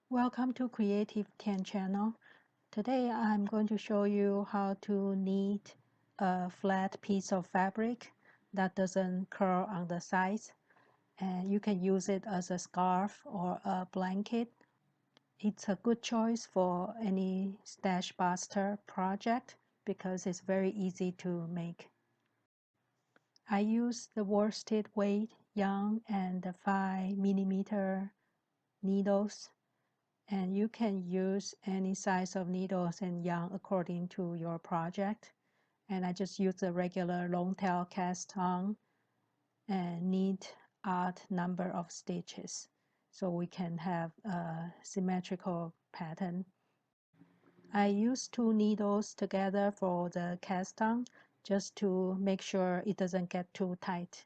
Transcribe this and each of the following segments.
Welcome to Creative Tien channel. Today I'm going to show you how to knit a flat piece of fabric that doesn't curl on the sides, and you can use it as a scarf or a blanket. It's a good choice for any stash buster project because it's very easy to make. I use the worsted weight yarn and the 5mm needles. And you can use any size of needles and yarn according to your project. And I just use the regular long tail cast on and knit odd number of stitches so we can have a symmetrical pattern. I use 2 needles together for the cast on just to make sure it doesn't get too tight,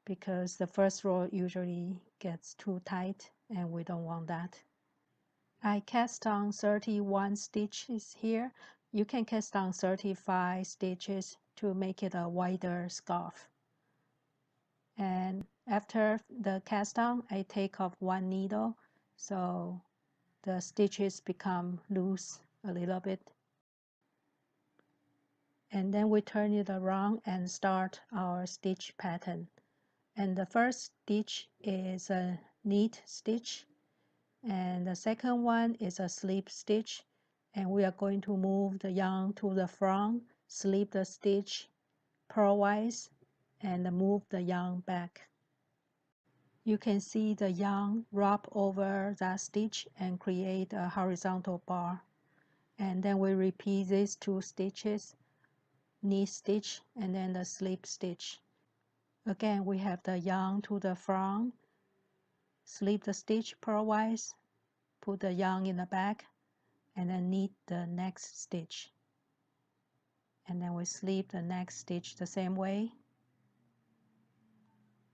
because the first row usually gets too tight and we don't want that. I cast on 31 stitches here. You can cast on 35 stitches to make it a wider scarf. And after the cast on, I take off 1 needle so the stitches become loose a little bit. And then we turn it around and start our stitch pattern. And the first stitch is a knit stitch, and the second one is a slip stitch, and we are going to move the yarn to the front, slip the stitch purlwise, and move the yarn back. You can see the yarn wrap over that stitch and create a horizontal bar. And then we repeat these 2 stitches, knit stitch and then the slip stitch. Again, we have the yarn to the front, slip the stitch purlwise, put the yarn in the back, and then knit the next stitch. And then we slip the next stitch the same way,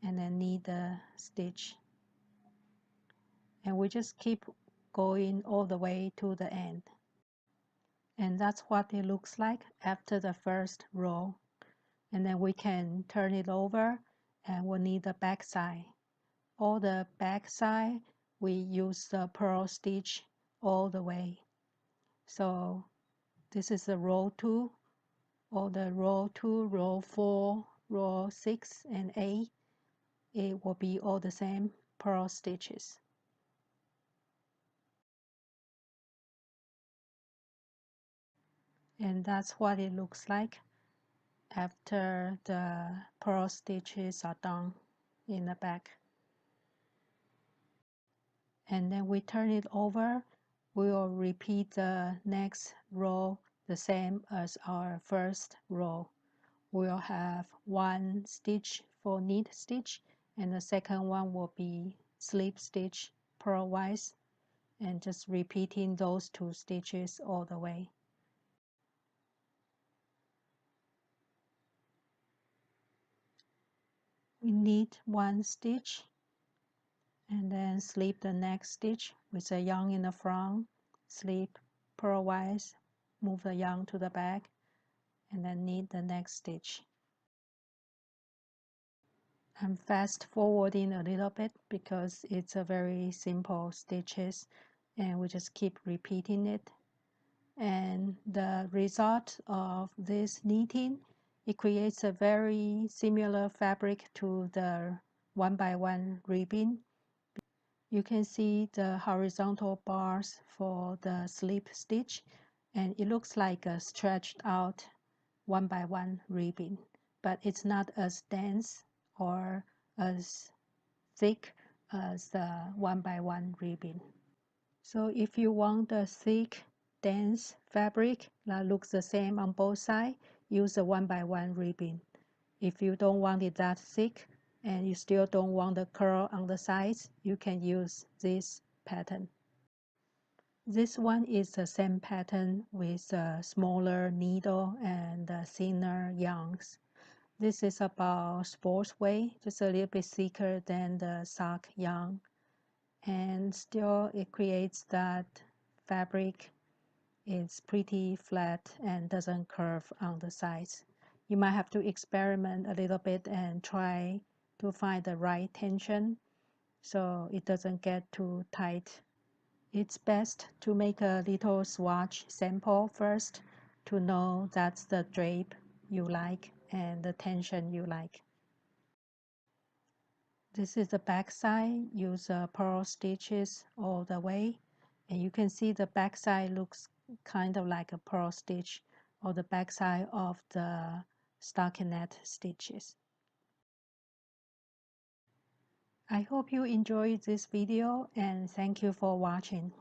and then knit the stitch. And we just keep going all the way to the end. And that's what it looks like after the first row. And then we can turn it over and we'll knit the back side. All the back side, we use the purl stitch all the way. So this is the row 2, or the row 2, row 4, row 6, and 8. It will be all the same purl stitches. And that's what it looks like after the purl stitches are done in the back. And then we turn it over. We will repeat the next row the same as our first row. We'll have 1 stitch for knit stitch, and the second one will be slip stitch purlwise, and just repeating those 2 stitches all the way. We knit 1 stitch and then slip the next stitch with the yarn in the front, slip purlwise, move the yarn to the back, and then knit the next stitch. I'm fast forwarding a little bit because it's a very simple stitches, and we just keep repeating it. And the result of this knitting, it creates a very similar fabric to the 1x1 ribbon. You can see the horizontal bars for the slip stitch, and it looks like a stretched out 1x1 ribbon, but it's not as dense or as thick as the 1x1 ribbon. So if you want a thick, dense fabric that looks the same on both sides, use a 1x1 ribbon. If you don't want it that thick and you still don't want the curl on the sides, you can use this pattern. This one is the same pattern with a smaller needle and thinner yarns. This is about sports weight, just a little bit thicker than the sock yarn. And still it creates that fabric is pretty flat and doesn't curve on the sides. You might have to experiment a little bit and try to find the right tension so it doesn't get too tight It's best to make a little swatch sample first to know that's the drape you like and the tension you like. This is the back side. Use pearl stitches all the way, and you can see the back side looks kind of like a pearl stitch or the back side of the stockinette stitches. I hope you enjoyed this video and thank you for watching.